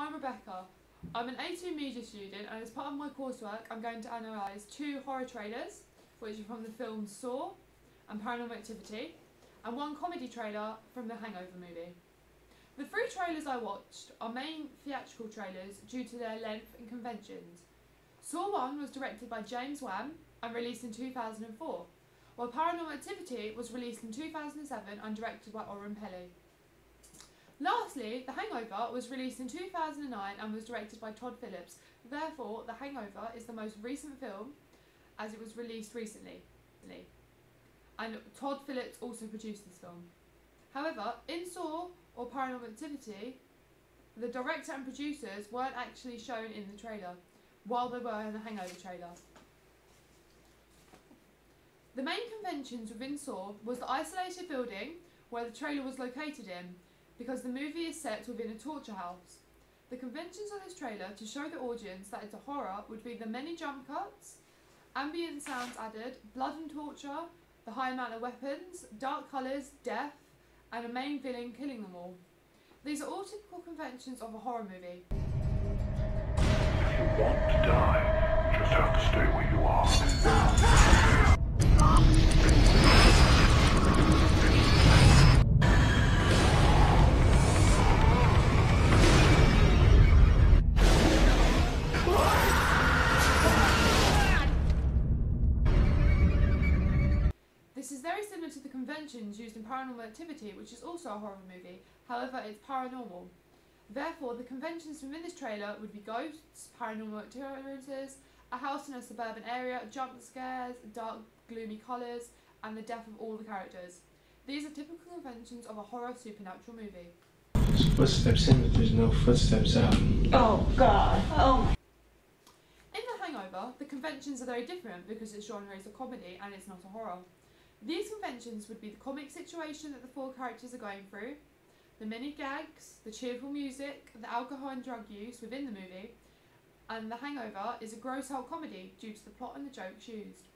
I'm Rebecca. I'm an A2 media student, and as part of my coursework I'm going to analyse 2 horror trailers, which are from the films Saw and Paranormal Activity, and 1 comedy trailer from the Hangover movie. The 3 trailers I watched are main theatrical trailers due to their length and conventions. Saw 1 was directed by James Wan and released in 2004, while Paranormal Activity was released in 2007 and directed by Oren Peli. Lastly, The Hangover was released in 2009 and was directed by Todd Phillips. Therefore, The Hangover is the most recent film as it was released recently. And Todd Phillips also produced this film. However, in Saw or Paranormal Activity, the director and producers weren't actually shown in the trailer, while they were in the Hangover trailer. The main conventions within Saw was the isolated building where the trailer was located in, because the movie is set within a torture house. The conventions of this trailer to show the audience that it's a horror would be the many jump cuts, ambient sounds added, blood and torture, the high amount of weapons, dark colours, death, and a main villain killing them all. These are all typical conventions of a horror movie. If you want to die, you just have to stay where you are. This is very similar to the conventions used in Paranormal Activity, which is also a horror movie, however it's paranormal. Therefore, the conventions within this trailer would be ghosts, paranormal experiences, a house in a suburban area, jump scares, dark gloomy colours, and the death of all the characters. These are typical conventions of a horror supernatural movie. There's footsteps in, but there's no footsteps out. Oh God, oh. In The Hangover, the conventions are very different because its genre is a comedy and it's not a horror. These conventions would be the comic situation that the 4 characters are going through, the many gags, the cheerful music, the alcohol and drug use within the movie, and The Hangover is a gross-out comedy due to the plot and the jokes used.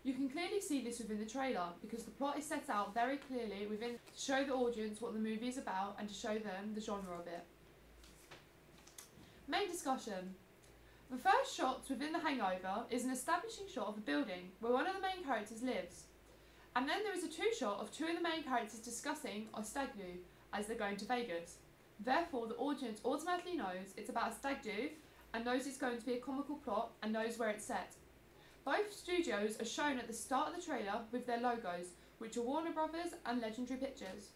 You can clearly see this within the trailer because the plot is set out very clearly within to show the audience what the movie is about and to show them the genre of it. Main discussion. The first shot within The Hangover is an establishing shot of a building where one of the main characters lives. And then there is a 2 shot of 2 of the main characters discussing a stag do as they're going to Vegas. Therefore, the audience automatically knows it's about a stag do and knows it's going to be a comical plot and knows where it's set. Both studios are shown at the start of the trailer with their logos, which are Warner Brothers and Legendary Pictures.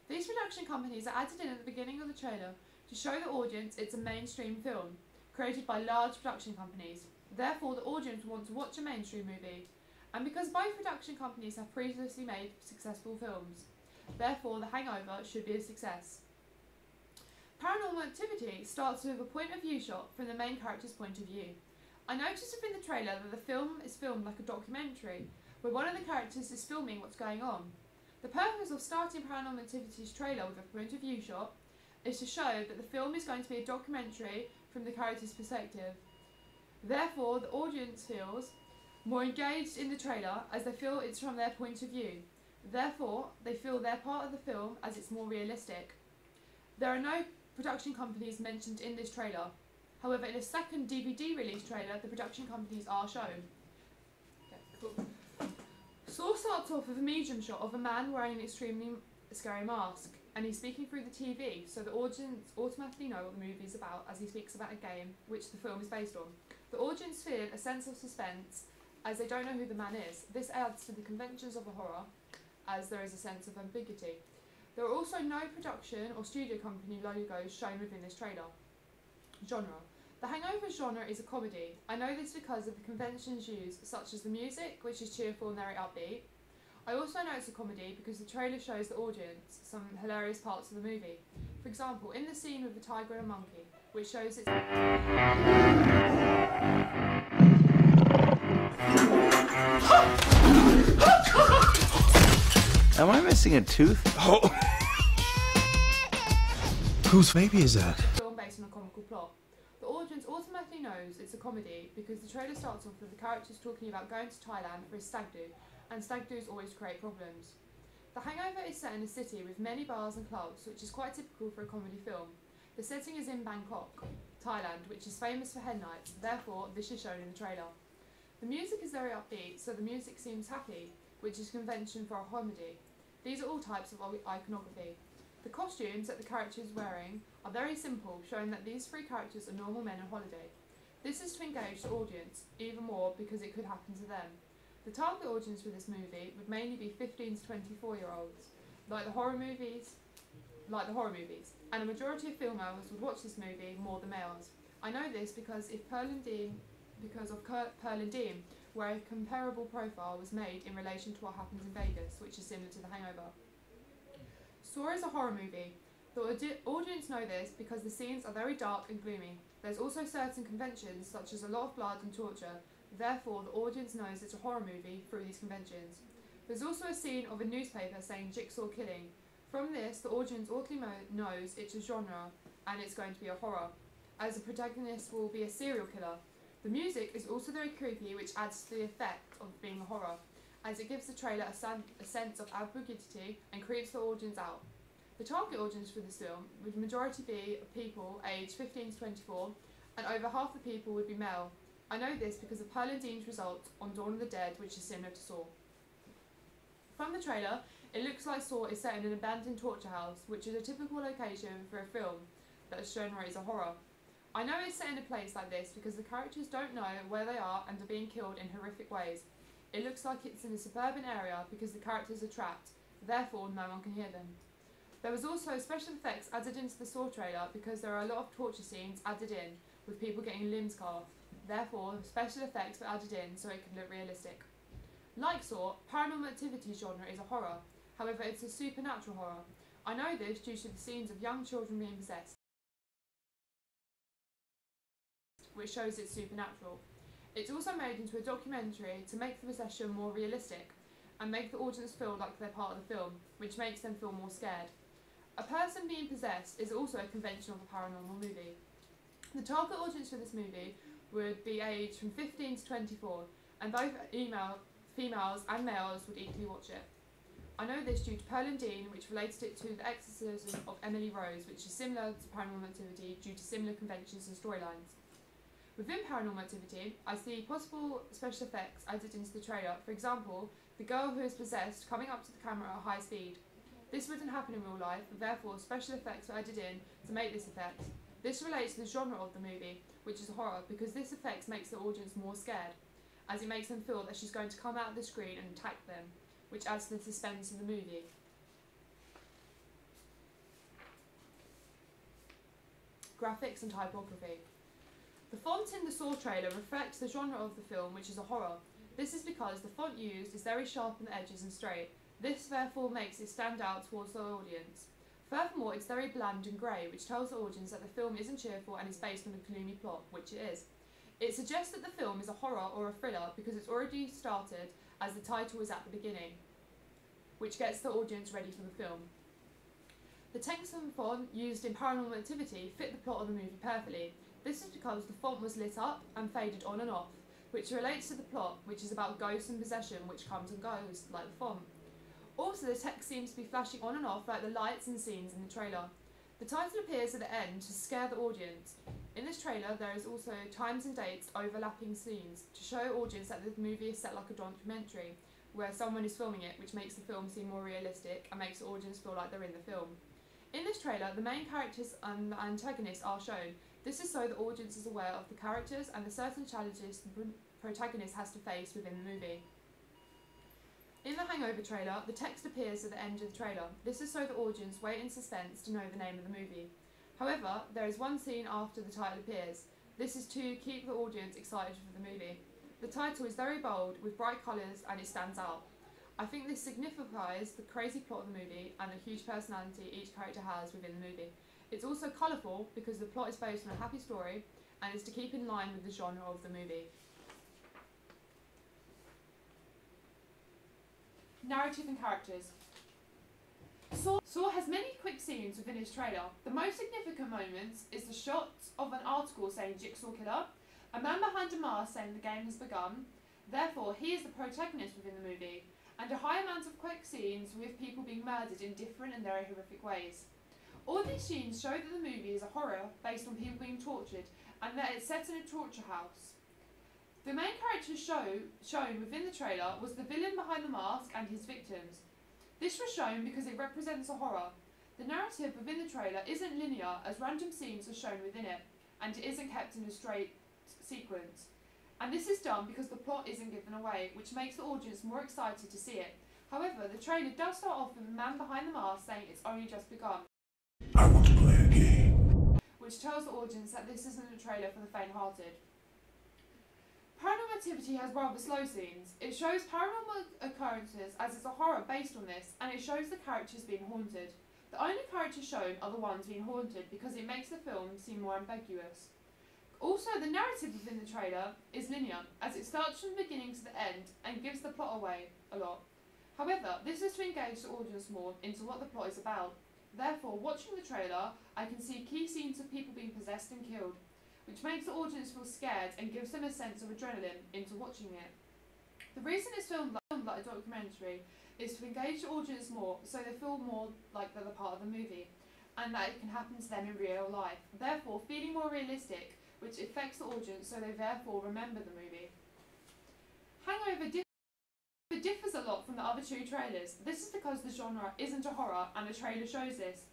These production companies are added in at the beginning of the trailer to show the audience it's a mainstream film, created by large production companies. Therefore, the audience wants to watch a mainstream movie. And because both production companies have previously made successful films, therefore The Hangover should be a success. Paranormal Activity starts with a point of view shot from the main character's point of view. I noticed within the trailer that the film is filmed like a documentary, where one of the characters is filming what's going on. The purpose of starting Paranormal Activity's trailer with a point of view shot is to show that the film is going to be a documentary from the character's perspective. Therefore, the audience feels more engaged in the trailer as they feel it's from their point of view. Therefore, they feel they're part of the film as it's more realistic. There are no production companies mentioned in this trailer. However, in a second DVD release trailer, the production companies are shown. Okay, cool. Saw starts off with a medium shot of a man wearing an extremely scary mask, and he's speaking through the TV, so the audience automatically know what the movie is about as he speaks about a game which the film is based on. The audience feel a sense of suspense as they don't know who the man is. This adds to the conventions of a horror, as there is a sense of ambiguity. There are also no production or studio company logos shown within this trailer. Genre. The Hangover genre is a comedy. I know this because of the conventions used, such as the music, which is cheerful and very upbeat. I also know it's a comedy because the trailer shows the audience some hilarious parts of the movie. For example, in the scene with the tiger and a monkey, which shows it's... Am I missing a tooth? Oh. Whose baby is that? Film based on a comical plot. The audience automatically knows it's a comedy because the trailer starts off with the characters talking about going to Thailand for a stag do, and stag do's always create problems. The Hangover is set in a city with many bars and clubs, which is quite typical for a comedy film. The setting is in Bangkok, Thailand, which is famous for head nights, therefore this is shown in the trailer. The music is very upbeat, so the music seems happy, which is convention for a comedy. These are all types of iconography. The costumes that the character is wearing are very simple, showing that these three characters are normal men on holiday. This is to engage the audience even more because it could happen to them. The target audience for this movie would mainly be 15 to 24-year-olds, like the horror movies, and a majority of females would watch this movie more than males. I know this because of Pearl and Dean, where a comparable profile was made in relation to what happens in Vegas, which is similar to The Hangover. Saw is a horror movie. The audience know this because the scenes are very dark and gloomy. There's also certain conventions, such as a lot of blood and torture, therefore the audience knows it's a horror movie through these conventions. There's also a scene of a newspaper saying jigsaw killing. From this, the audience automatically knows it's a genre and it's going to be a horror, as the protagonist will be a serial killer. The music is also very creepy, which adds to the effect of being a horror, as it gives the trailer a sense of ambiguity and creeps the audience out. The target audience for this film would majority be people aged 15 to 24, and over half the people would be male. I know this because of Pearl and Dean's results on Dawn of the Dead, which is similar to Saw. From the trailer, it looks like Saw is set in an abandoned torture house, which is a typical location for a film that genre is a horror. I know it's set in a place like this because the characters don't know where they are and are being killed in horrific ways. It looks like it's in a suburban area because the characters are trapped, therefore no one can hear them. There was also special effects added into the Saw trailer because there are a lot of torture scenes added in, with people getting limbs cut off. Therefore, special effects were added in so it could look realistic. Like Saw, Paranormal Activity genre is a horror. However, it's a supernatural horror. I know this due to the scenes of young children being possessed, which shows it's supernatural. It's also made into a documentary to make the possession more realistic and make the audience feel like they're part of the film, which makes them feel more scared. A person being possessed is also a convention of a paranormal movie. The target audience for this movie would be aged from 15 to 24, and both females and males would equally watch it. I know this due to Pearl and Dean, which related it to the exorcism of Emily Rose, which is similar to Paranormal Activity due to similar conventions and storylines. Within Paranormal Activity, I see possible special effects added into the trailer. For example, the girl who is possessed coming up to the camera at high speed. This wouldn't happen in real life, and therefore special effects were added in to make this effect. This relates to the genre of the movie, which is horror, because this effect makes the audience more scared, as it makes them feel that she's going to come out of the screen and attack them, which adds to the suspense in the movie. Graphics and typography. The font in the Saw trailer reflects the genre of the film, which is a horror. This is because the font used is very sharp on the edges and straight. This therefore makes it stand out towards the audience. Furthermore, it's very bland and grey, which tells the audience that the film isn't cheerful and is based on a gloomy plot, which it is. It suggests that the film is a horror or a thriller because it's already started, as the title is at the beginning, which gets the audience ready for the film. The text and font used in Paranormal Activity fit the plot of the movie perfectly. This is because the font was lit up and faded on and off, which relates to the plot, which is about ghosts and possession, which comes and goes, like the font. Also, the text seems to be flashing on and off like the lights and scenes in the trailer. The title appears at the end to scare the audience. In this trailer, there is also times and dates overlapping scenes to show audience that the movie is set like a documentary, where someone is filming it, which makes the film seem more realistic and makes the audience feel like they're in the film. In this trailer, the main characters and the antagonists are shown. This is so the audience is aware of the characters and the certain challenges the protagonist has to face within the movie. In the Hangover trailer, the text appears at the end of the trailer. This is so the audience wait in suspense to know the name of the movie. However, there is one scene after the title appears. This is to keep the audience excited for the movie. The title is very bold, with bright colours, and it stands out. I think this signifies the crazy plot of the movie and the huge personality each character has within the movie. It's also colourful because the plot is based on a happy story and is to keep in line with the genre of the movie. Narrative and characters. Saw has many quick scenes within his trailer. The most significant moments is the shot of an article saying Jigsaw Killer, a man behind a mask saying the game has begun, therefore he is the protagonist within the movie, and a high amount of quick scenes with people being murdered in different and very horrific ways. All these scenes show that the movie is a horror based on people being tortured and that it's set in a torture house. The main character shown within the trailer was the villain behind the mask and his victims. This was shown because it represents a horror. The narrative within the trailer isn't linear as random scenes are shown within it, and it isn't kept in a straight sequence. And this is done because the plot isn't given away, which makes the audience more excited to see it. However, the trailer does start off with the man behind the mask saying it's only just begun, I want to play a game. which tells the audience that this isn't a trailer for the faint-hearted. Paranormal Activity has rather slow scenes. It shows paranormal occurrences as it's a horror based on this, and it shows the characters being haunted. The only characters shown are the ones being haunted because it makes the film seem more ambiguous. Also, the narrative within the trailer is linear, as it starts from the beginning to the end and gives the plot away a lot. However, this is to engage the audience more into what the plot is about. Therefore, watching the trailer, I can see key scenes of people being possessed and killed, which makes the audience feel scared and gives them a sense of adrenaline into watching it. The reason it's filmed like a documentary is to engage the audience more so they feel more like they're the part of the movie and that it can happen to them in real life, therefore feeling more realistic, which affects the audience so they therefore remember the movie. Hangover differs a lot from the other two trailers. This is because the genre isn't a horror and the trailer shows this.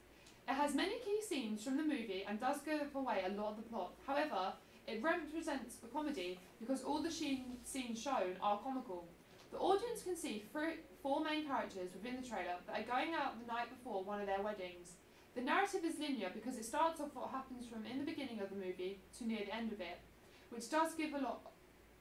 It has many key scenes from the movie and does give away a lot of the plot. However, it represents a comedy because all the scenes shown are comical. The audience can see four main characters within the trailer that are going out the night before one of their weddings. The narrative is linear because it starts off what happens from in the beginning of the movie to near the end of it, which does give a lot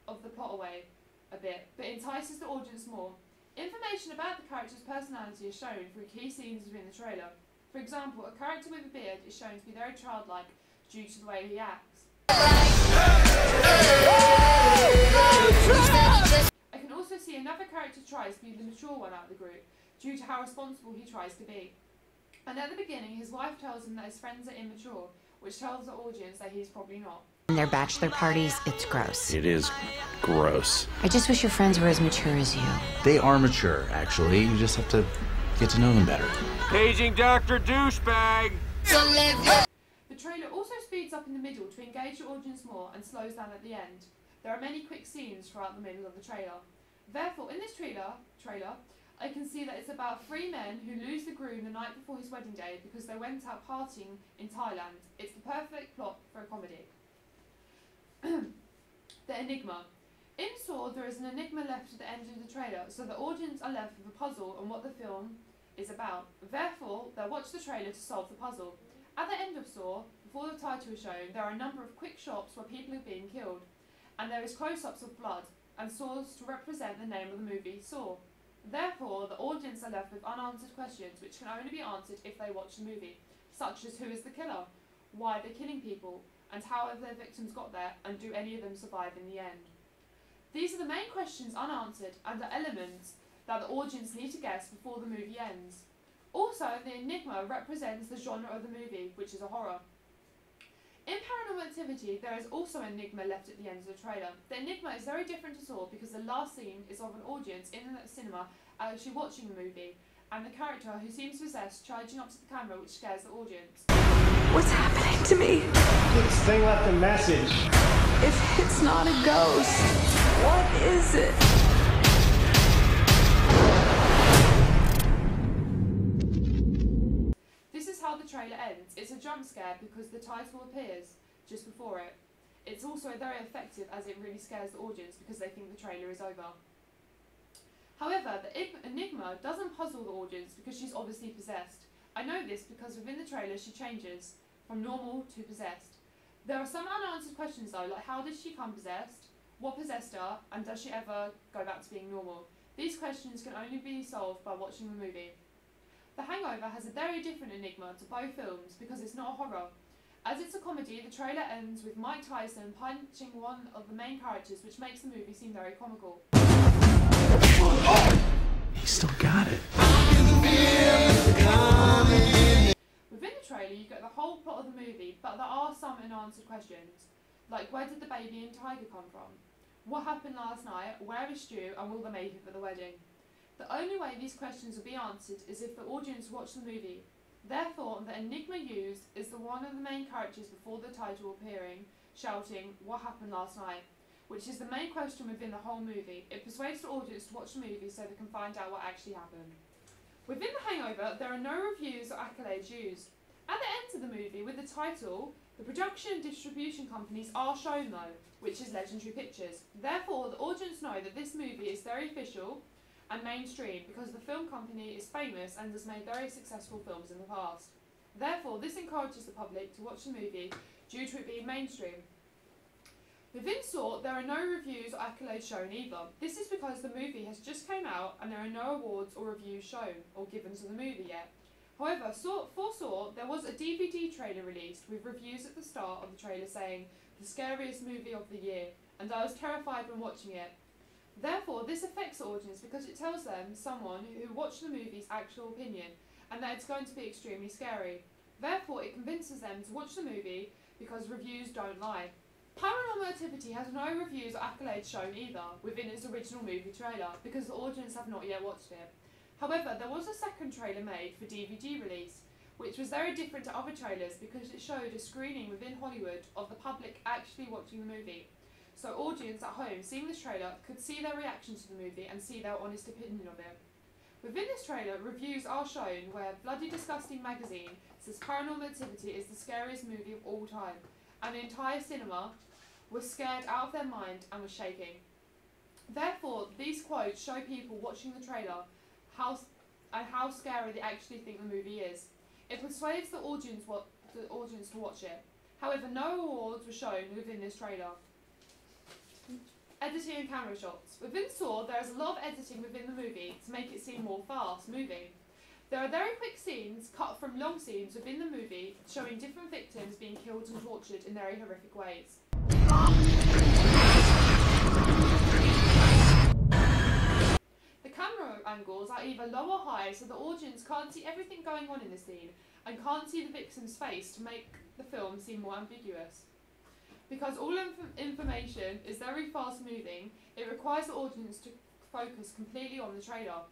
of the plot away a bit, but entices the audience more. Information about the character's personality is shown through key scenes within the trailer. For example, a character with a beard is shown to be very childlike due to the way he acts. I can also see another character tries to be the mature one out of the group due to how responsible he tries to be. And at the beginning, his wife tells him that his friends are immature, which tells the audience that he's probably not. In their bachelor parties, it's gross. It is gross. I just wish your friends were as mature as you. They are mature, actually. You just have to get to know them better. Paging Dr. Douchebag! The trailer also speeds up in the middle to engage the audience more and slows down at the end. There are many quick scenes throughout the middle of the trailer. Therefore, in this trailer, I can see that it's about three men who lose the groom the night before his wedding day because they went out partying in Thailand. It's the perfect plot for a comedy. The enigma. In Saw, there is an enigma left at the end of the trailer, so the audience are left with a puzzle on what the film is about. Therefore, they'll watch the trailer to solve the puzzle. At the end of Saw, before the title is shown, there are a number of quick shots where people are being killed, and there is close-ups of blood and saws to represent the name of the movie, Saw. Therefore, the audience are left with unanswered questions which can only be answered if they watch the movie, such as who is the killer, why they're killing people, and how have their victims got there, and do any of them survive in the end. These are the main questions unanswered and are elements that the audience need to guess before the movie ends. Also, the enigma represents the genre of the movie, which is a horror. In Paranormal Activity, there is also an enigma left at the end of the trailer. The enigma is very different to Saw because the last scene is of an audience in the cinema actually watching the movie, and the character who seems possessed charging up to the camera, which scares the audience. What's happening to me? This thing left a message. If it's not a ghost, what is it? This is how the trailer ends. It's a jump scare because the title appears just before it. It's also very effective as it really scares the audience because they think the trailer is over. However, the enigma doesn't puzzle the audience because she's obviously possessed. I know this because within the trailer she changes from normal to possessed. There are some unanswered questions though, like how did she become possessed, what possessed her, and does she ever go back to being normal? These questions can only be solved by watching the movie. The Hangover has a very different enigma to both films because it's not a horror. As it's a comedy, the trailer ends with Mike Tyson punching one of the main characters, which makes the movie seem very comical. He still got it. Within the trailer, you get the whole plot of the movie, but there are some unanswered questions, like where did the baby and tiger come from? What happened last night? Where is Stu? And will they make it for the wedding? The only way these questions will be answered is if the audience watch the movie. Therefore, the enigma used is the one of the main characters before the title appearing, shouting, "What happened last night?" which is the main question within the whole movie. It persuades the audience to watch the movie so they can find out what actually happened. Within The Hangover, there are no reviews or accolades used. At the end of the movie, with the title, the production and distribution companies are shown though, which is Legendary Pictures. Therefore, the audience know that this movie is very official and mainstream because the film company is famous and has made very successful films in the past. Therefore, this encourages the public to watch the movie due to it being mainstream. Within Saw, there are no reviews or accolades shown either. This is because the movie has just came out and there are no awards or reviews shown or given to the movie yet. However, for Saw, there was a DVD trailer released with reviews at the start of the trailer saying, "The scariest movie of the year," and I was terrified when watching it. Therefore, this affects the audience because it tells them, someone who watched the movie's actual opinion, and that it's going to be extremely scary. Therefore, it convinces them to watch the movie because reviews don't lie. Paranormal Activity has no reviews or accolades shown either within its original movie trailer because the audience have not yet watched it. However, there was a second trailer made for DVD release, which was very different to other trailers because it showed a screening within Hollywood of the public actually watching the movie. So audience at home seeing this trailer could see their reaction to the movie and see their honest opinion of it. Within this trailer, reviews are shown where Bloody Disgusting magazine says Paranormal Activity is the scariest movie of all time, and the entire cinema was scared out of their mind and was shaking. Therefore, these quotes show people watching the trailer how scary they actually think the movie is. It persuades the audience to watch it. However, no awards were shown within this trailer. Editing and camera shots. Within Saw, there is a lot of editing within the movie to make it seem more fast-moving. There are very quick scenes cut from long scenes within the movie showing different victims being killed and tortured in very horrific ways. The camera angles are either low or high so the audience can't see everything going on in the scene and can't see the victim's face to make the film seem more ambiguous. Because all information is very fast moving, it requires the audience to focus completely on the trailer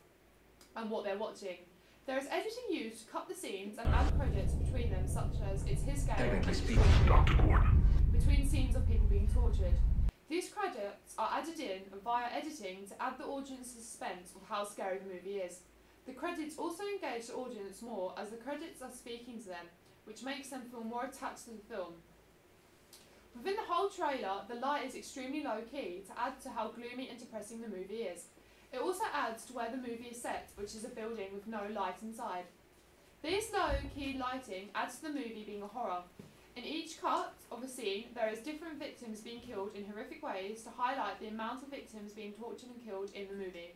and what they're watching. There is editing used to cut the scenes and add credits between them, such as "It's his game" Technically speaking, Dr. Gordon. between scenes of people being tortured. These credits are added in via editing to add the audience's suspense of how scary the movie is. The credits also engage the audience more as the credits are speaking to them, which makes them feel more attached to the film. Within the whole trailer, the light is extremely low key to add to how gloomy and depressing the movie is. It also adds to where the movie is set, which is a building with no light inside. This low-key lighting adds to the movie being a horror. In each cut of a scene, there is different victims being killed in horrific ways to highlight the amount of victims being tortured and killed in the movie,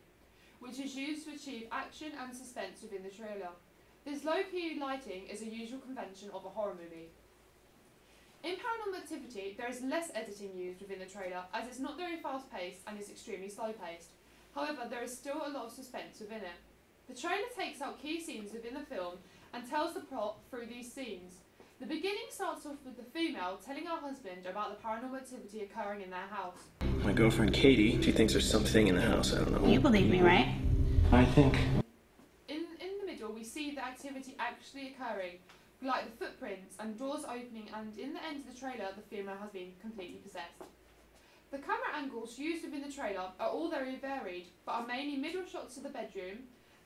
which is used to achieve action and suspense within the trailer. This low-key lighting is a usual convention of a horror movie. In Paranormal Activity, there is less editing used within the trailer as it's not very fast-paced and is extremely slow-paced. However, there is still a lot of suspense within it. The trailer takes out key scenes within the film and tells the plot through these scenes. The beginning starts off with the female telling her husband about the paranormal activity occurring in their house. My girlfriend Katie, she thinks there's something in the house, I don't know. You believe me, right? I think. In the middle, we see the activity actually occurring, like the footprints and doors opening, and in the end of the trailer, the female has been completely possessed. The camera angles used within the trailer are all very varied, but are mainly middle shots of the bedroom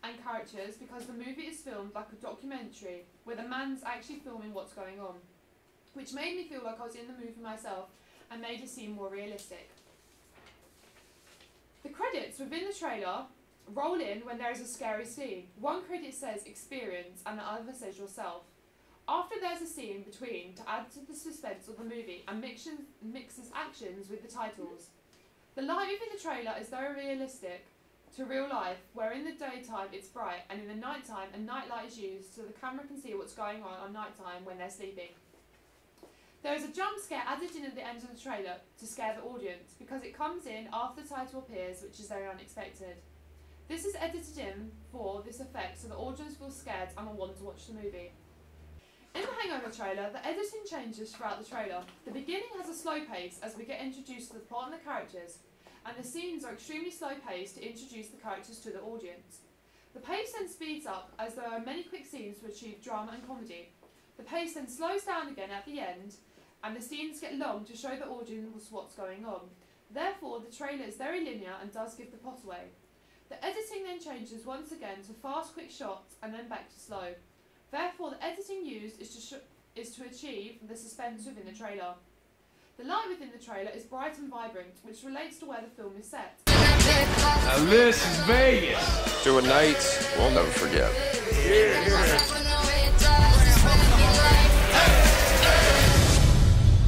and characters because the movie is filmed like a documentary where the man's actually filming what's going on, which made me feel like I was in the movie myself and made it seem more realistic. The credits within the trailer roll in when there is a scary scene. One credit says experience and the other says yourself. After there's a scene between to add to the suspense of the movie and mixes actions with the titles. The light within the trailer is very realistic to real life, where in the daytime it's bright and in the nighttime a night light is used so the camera can see what's going on nighttime when they're sleeping. There is a jump scare added in at the end of the trailer to scare the audience because it comes in after the title appears, which is very unexpected. This is edited in for this effect so the audience feels scared and will want to watch the movie. In the Hangover trailer, the editing changes throughout the trailer. The beginning has a slow pace as we get introduced to the plot and the characters, and the scenes are extremely slow paced to introduce the characters to the audience. The pace then speeds up as there are many quick scenes to achieve drama and comedy. The pace then slows down again at the end, and the scenes get long to show the audience what's going on. Therefore, the trailer is very linear and does give the plot away. The editing then changes once again to fast, quick shots and then back to slow. Therefore, the editing used is to achieve the suspense within the trailer. The light within the trailer is bright and vibrant, which relates to where the film is set. Now this is Vegas. To a night we'll never forget.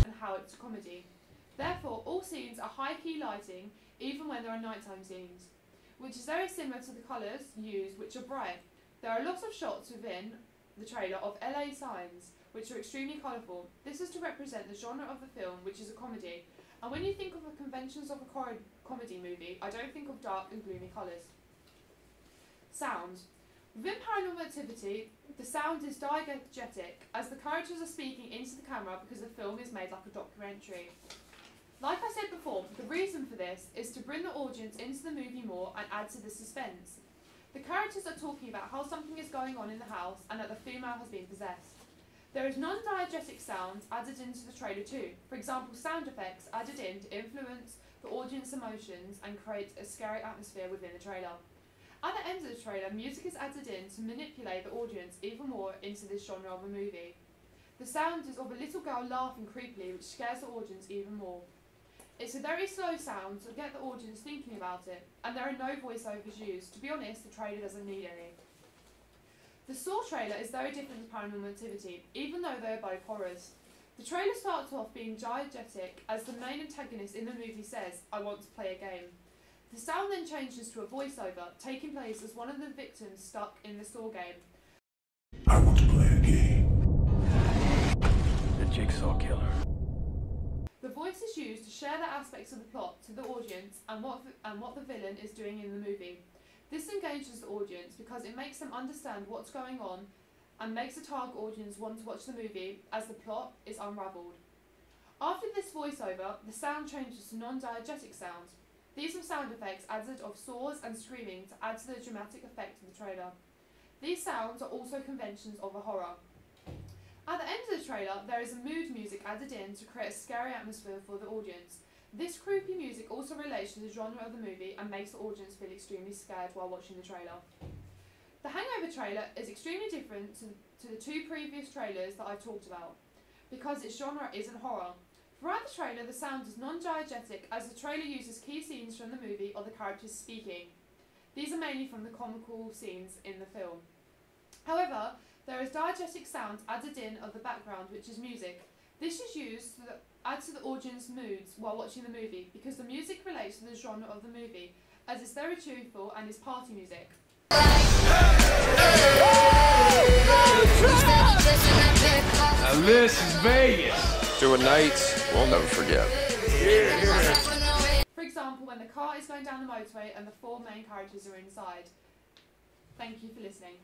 And how it's a comedy. Therefore, all scenes are high-key lighting, even when there are nighttime scenes, which is very similar to the colours used, which are bright. There are lots of shots within the trailer of LA signs, which are extremely colourful. This is to represent the genre of the film, which is a comedy. And when you think of the conventions of a comedy movie, I don't think of dark and gloomy colours. Sound. Within Paranormal Activity, the sound is diegetic, as the characters are speaking into the camera because the film is made like a documentary. Like I said before, the reason for this is to bring the audience into the movie more and add to the suspense. The characters are talking about how something is going on in the house and that the female has been possessed. There is non-diegetic sounds added into the trailer too. For example, sound effects added in to influence the audience emotions and create a scary atmosphere within the trailer. At the end of the trailer, music is added in to manipulate the audience even more into this genre of a movie. The sound is of a little girl laughing creepily, which scares the audience even more. It's a very slow sound to get the audience thinking about it, and there are no voiceovers used. To be honest, the trailer doesn't need any. The Saw trailer is very different to Paranormal Activity, even though they are both horrors. The trailer starts off being diegetic, as the main antagonist in the movie says, "I want to play a game." The sound then changes to a voiceover, taking place as one of the victims stuck in the Saw game. I want to play a game. The Jigsaw Killer. The voice is used to share the aspects of the plot to the audience and what the villain is doing in the movie. This engages the audience because it makes them understand what's going on and makes the target audience want to watch the movie as the plot is unravelled. After this voiceover, the sound changes to non-diegetic sounds. These are sound effects added of saws and screaming to add to the dramatic effect of the trailer. These sounds are also conventions of a horror. At the end of the trailer, there is a mood music added in to create a scary atmosphere for the audience. This creepy music also relates to the genre of the movie and makes the audience feel extremely scared while watching the trailer. The Hangover trailer is extremely different to the two previous trailers that I've talked about, because its genre isn't horror. Throughout the trailer, the sound is non-diegetic, as the trailer uses key scenes from the movie or the characters speaking. These are mainly from the comical scenes in the film. However, there is diegetic sound added in of the background, which is music. This is used to add to the audience moods while watching the movie, because the music relates to the genre of the movie, as it's very cheerful and is party music. Now this is Vegas. To a night we'll never forget. For example, when the car is going down the motorway and the four main characters are inside. Thank you for listening.